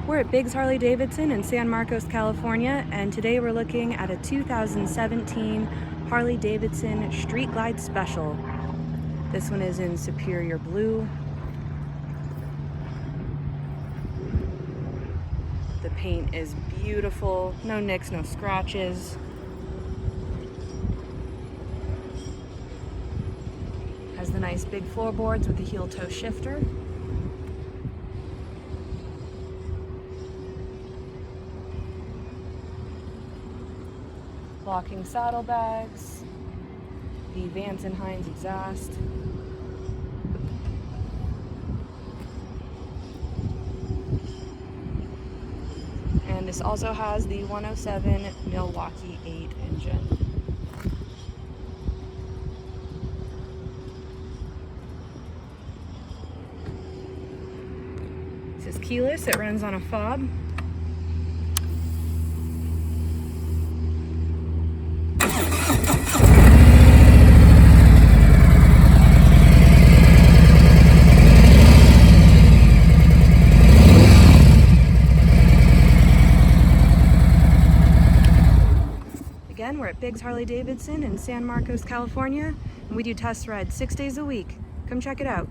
We're at Biggs Harley Davidson in San Marcos, California, and today we're looking at a 2017 Harley Davidson Street Glide Special. This one is in Superior Blue. The paint is beautiful, no nicks, no scratches. Has the nice big floorboards with the heel toe shifter. Locking saddlebags, the Vance & Hines exhaust, and this also has the 107 Milwaukee 8 engine. This is keyless, it runs on a fob. Again, we're at Biggs Harley Davidson in San Marcos, California, and we do test rides 6 days a week. Come check it out.